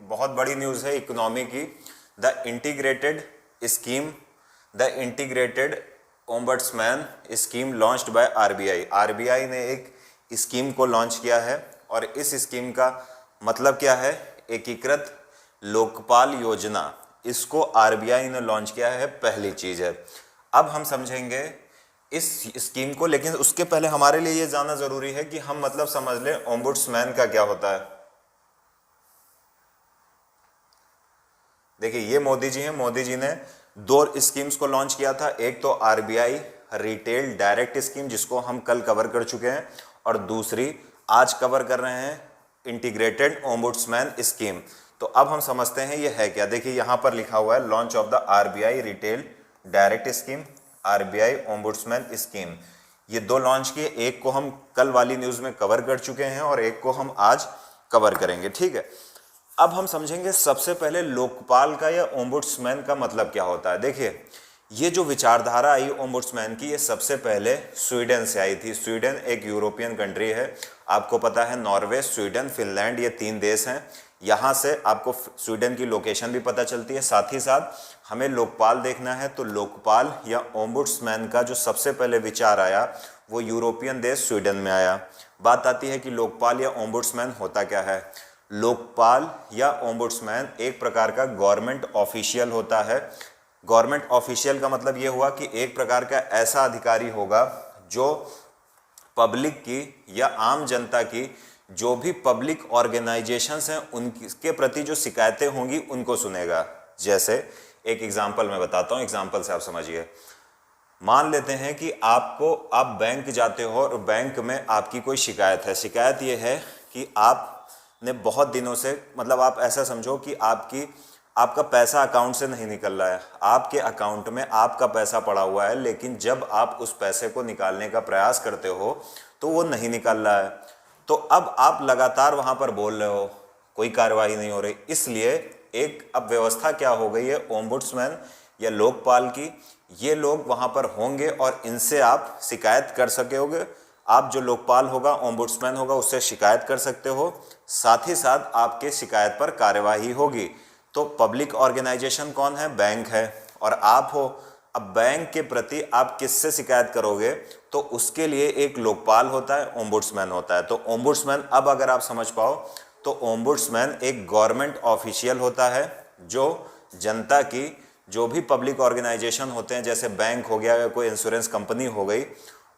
बहुत बड़ी न्यूज़ है इकोनॉमी की। The integrated ombudsman scheme launched by RBI. RBI ने एक स्कीम को लॉन्च किया है और इस स्कीम का मतलब क्या है? एकीकृत लोकपाल योजना। इसको आरबीआई ने लॉन्च किया है, पहली चीज है। अब हम समझेंगे इस स्कीम को, लेकिन उसके पहले हमारे लिए ये जानना जरूरी है कि हम मतलब समझ लें ओम्बुड्समैन का क्या होता है। देखिए ये मोदी जी हैं, मोदी जी ने दो स्कीम्स को लॉन्च किया था। एक तो आरबीआई रिटेल डायरेक्ट स्कीम, जिसको हम कल कवर कर चुके हैं, और दूसरी आज कवर कर रहे हैं इंटीग्रेटेड ओम्बुड्समैन स्कीम। तो अब हम समझते हैं ये है क्या। देखिए यहां पर लिखा हुआ है launch of the RBI retail direct scheme, RBI ombudsman scheme. ये दो लॉन्च किए, एक को हम कल वाली न्यूज में कवर कर चुके हैं और एक को हम आज कवर करेंगे, ठीक है। अब हम समझेंगे सबसे पहले लोकपाल का या ओम्बुड्समैन का मतलब क्या होता है। देखिए ये जो विचारधारा आई ओम्बुड्समैन की, ये सबसे पहले स्वीडन से आई थी। स्वीडन एक यूरोपियन कंट्री है, आपको पता है। नॉर्वे, स्वीडन, फिनलैंड, ये 3 देश हैं। यहाँ से आपको स्वीडन की लोकेशन भी पता चलती है। साथ ही साथ हमें लोकपाल देखना है, तो लोकपाल या ओम्बुड्समैन का जो सबसे पहले विचार आया वो यूरोपियन देश स्वीडन में आया। बात आती है कि लोकपाल या ओम्बुड्समैन होता क्या है। लोकपाल या ओम्बुड्समैन एक प्रकार का गवर्नमेंट ऑफिशियल होता है। गवर्नमेंट ऑफिशियल का मतलब ये हुआ कि एक प्रकार का ऐसा अधिकारी होगा जो पब्लिक की या आम जनता की जो भी पब्लिक ऑर्गेनाइजेशंस हैं उनके प्रति जो शिकायतें होंगी उनको सुनेगा। जैसे एक एग्जांपल मैं बताता हूँ, एग्जांपल से आप समझिए। मान लेते हैं कि आप बैंक जाते हो और बैंक में आपकी कोई शिकायत है। शिकायत ये है कि आपने बहुत दिनों से, मतलब आप ऐसा समझो कि आपका पैसा अकाउंट से नहीं निकल रहा है। आपके अकाउंट में आपका पैसा पड़ा हुआ है, लेकिन जब आप उस पैसे को निकालने का प्रयास करते हो तो वो नहीं निकल रहा है। तो अब आप लगातार वहां पर बोल रहे हो, कोई कार्रवाई नहीं हो रही। इसलिए एक अब व्यवस्था क्या हो गई है ओम्बुड्समैन या लोकपाल की, ये लोग वहां पर होंगे और इनसे आप शिकायत कर सकोगे। आप जो लोकपाल होगा, ओम्बुड्समैन होगा, उससे शिकायत कर सकते हो। साथ ही साथ आपके शिकायत पर कार्यवाही होगी। तो पब्लिक ऑर्गेनाइजेशन कौन है? बैंक है, और आप हो। अब बैंक के प्रति आप किससे शिकायत करोगे? तो उसके लिए एक लोकपाल होता है, ओम्बुड्समैन होता है। तो ओम्बुड्समैन, अब अगर आप समझ पाओ तो ओम्बुड्समैन एक गवर्नमेंट ऑफिशियल होता है जो जनता की जो भी पब्लिक ऑर्गेनाइजेशन होते हैं, जैसे बैंक हो गया या कोई इंश्योरेंस कंपनी हो गई,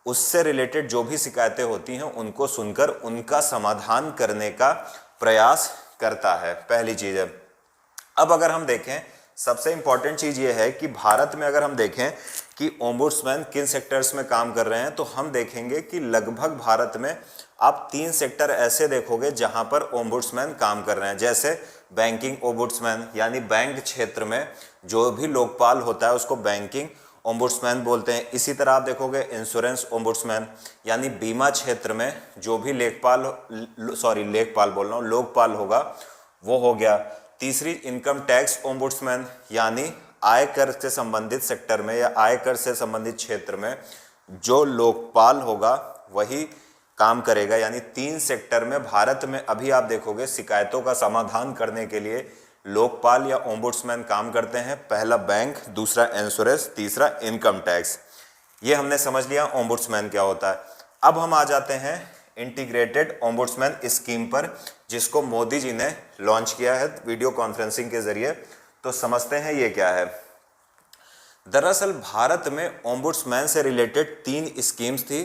उससे रिलेटेड जो भी शिकायतें होती हैं उनको सुनकर उनका समाधान करने का प्रयास करता है। पहली चीज है। अब अगर हम देखें, सबसे इंपॉर्टेंट चीज ये है कि भारत में अगर हम देखें कि ओम्बुड्समैन किन सेक्टर्स में काम कर रहे हैं, तो हम देखेंगे कि लगभग भारत में आप 3 सेक्टर ऐसे देखोगे जहां पर ओम्बुड्समैन काम कर रहे हैं। जैसे बैंकिंग ओम्बुड्समैन, यानी बैंक क्षेत्र में जो भी लोकपाल होता है उसको बैंकिंग ओम्बुड्समैन बोलते हैं। इसी तरह आप देखोगे इंश्योरेंस ओम्बुड्समैन, यानी बीमा क्षेत्र में जो भी लोकपाल होगा वो हो गया। तीसरी इनकम टैक्स ओम्बुड्समैन, यानी आयकर से संबंधित सेक्टर में या आयकर से संबंधित क्षेत्र में जो लोकपाल होगा वही काम करेगा। यानी 3 सेक्टर में भारत में अभी आप देखोगे शिकायतों का समाधान करने के लिए लोकपाल या ओम्बुड्समैन काम करते हैं। पहला बैंक, दूसरा इंश्योरेंस, तीसरा इनकम टैक्स। ये हमने समझ लिया ओम्बुड्समैन क्या होता है। अब हम आ जाते हैं इंटीग्रेटेड ओम्बुड्समैन स्कीम पर, जिसको मोदी जी ने लॉन्च किया है वीडियो कॉन्फ्रेंसिंग के जरिए। तो समझते हैं ये क्या है। दरअसल भारत में ओम्बुड्समैन से रिलेटेड 3 स्कीम्स थी।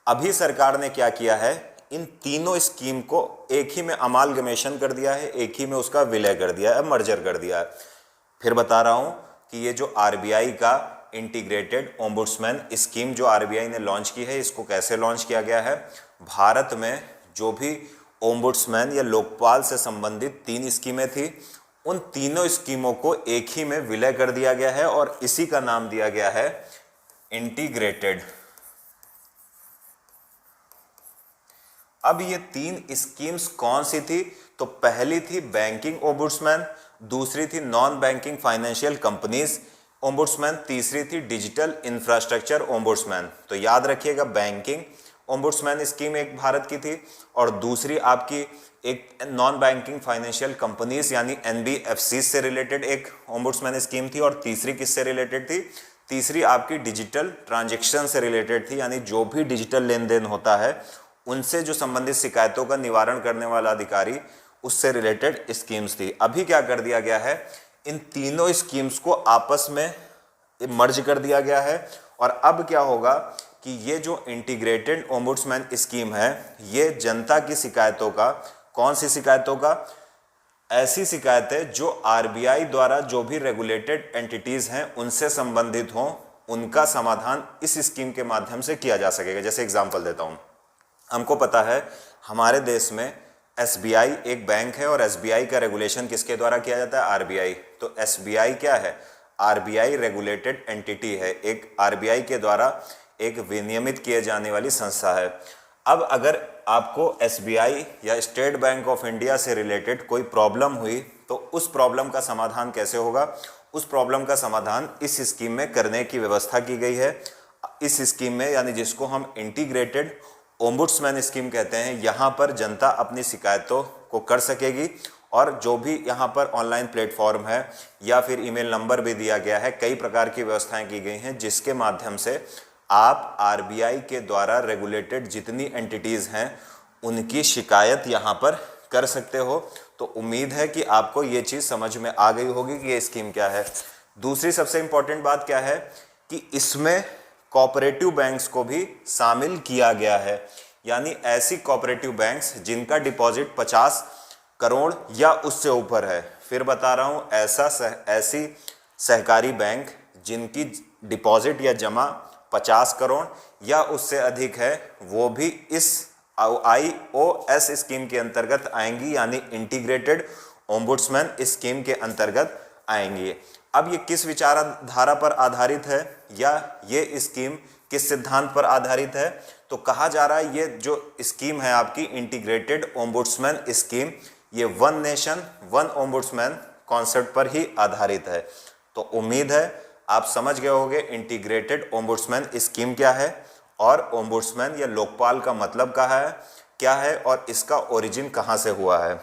अभी सरकार ने क्या किया है, इन तीनों स्कीम को एक ही में अमालगमेशन कर दिया है, एक ही में उसका विलय कर दिया है, मर्जर कर दिया है। फिर बता रहा हूं कि ये जो आरबीआई का इंटीग्रेटेड ओम्बुड्समैन स्कीम जो आरबीआई ने लॉन्च की है, इसको कैसे लॉन्च किया गया है। भारत में जो भी ओम्बुड्समैन या लोकपाल से संबंधित 3 स्कीमें थी, उन तीनों स्कीमों को एक ही में विलय कर दिया गया है और इसी का नाम दिया गया है इंटीग्रेटेड। अब ये 3 स्कीम्स कौन सी थी? तो पहली थी बैंकिंग ओम्बुड्समैन, दूसरी थी non banking financial companies ombudsman, तीसरी थी डिजिटल इंफ्रास्ट्रक्चर ओम्बुड्समैन। तो याद रखिएगा, बैंकिंग ओम्बुड्समैन स्कीम एक भारत की थी और दूसरी आपकी एक नॉन बैंकिंग फाइनेंशियल कंपनीज यानी NBFC से रिलेटेड एक ओम्बुड्समैन स्कीम थी, और तीसरी किससे रिलेटेड थी? तीसरी आपकी डिजिटल ट्रांजैक्शन से रिलेटेड थी, यानी जो भी डिजिटल लेन देन होता है उनसे जो संबंधित शिकायतों का निवारण करने वाला अधिकारी, उससे रिलेटेड स्कीम्स थी। अभी क्या कर दिया गया है, इन तीनों स्कीम्स को आपस में मर्ज कर दिया गया है, और अब क्या होगा कि ये जो इंटीग्रेटेड ओम्बुड्समैन स्कीम है ये जनता की शिकायतों का, कौन सी शिकायतों का? ऐसी शिकायतें जो RBI द्वारा जो भी रेगुलेटेड एंटिटीज हैं उनसे संबंधित हों, उनका समाधान इस स्कीम के माध्यम से किया जा सकेगा। जैसे एग्जांपल देता हूं, हमको पता है हमारे देश में SBI एक बैंक है, और SBI का रेगुलेशन किसके द्वारा किया जाता है? RBI। तो SBI क्या है? RBI रेगुलेटेड एंटिटी है, एक RBI के द्वारा एक विनियमित किए जाने वाली संस्था है। अब अगर आपको SBI या स्टेट बैंक ऑफ इंडिया से रिलेटेड कोई प्रॉब्लम हुई तो उस प्रॉब्लम का समाधान कैसे होगा? उस प्रॉब्लम का समाधान इस स्कीम में करने की व्यवस्था की गई है। इस स्कीम में, यानी जिसको हम इंटीग्रेटेड ओम्बुड्समैन स्कीम कहते हैं, यहाँ पर जनता अपनी शिकायतों को कर सकेगी, और जो भी यहाँ पर ऑनलाइन प्लेटफॉर्म है या फिर ईमेल नंबर भी दिया गया है, कई प्रकार की व्यवस्थाएं की गई हैं जिसके माध्यम से आप RBI के द्वारा रेगुलेटेड जितनी एंटिटीज़ हैं उनकी शिकायत यहाँ पर कर सकते हो। तो उम्मीद है कि आपको ये चीज़ समझ में आ गई होगी कि ये स्कीम क्या है। दूसरी सबसे इम्पॉर्टेंट बात क्या है कि इसमें कोऑपरेटिव बैंक्स को भी शामिल किया गया है, यानी ऐसी कोऑपरेटिव बैंक्स जिनका डिपॉजिट 50 करोड़ या उससे ऊपर है। फिर बता रहा हूँ, ऐसी सहकारी बैंक जिनकी डिपॉजिट या जमा 50 करोड़ या उससे अधिक है, वो भी इस IOS स्कीम के अंतर्गत आएंगी, यानी इंटीग्रेटेड ओम्बुड्समैन स्कीम के अंतर्गत आएंगी। अब ये किस विचारधारा पर आधारित है या ये स्कीम किस सिद्धांत पर आधारित है? तो कहा जा रहा है ये जो स्कीम है आपकी इंटीग्रेटेड ओम्बुड्समैन स्कीम, ये one nation one ombudsman concept पर ही आधारित है। तो उम्मीद है आप समझ गए होंगे इंटीग्रेटेड ओम्बुड्समैन स्कीम क्या है, और ओम्बुड्समैन या लोकपाल का मतलब क्या है और इसका ओरिजिन कहाँ से हुआ है।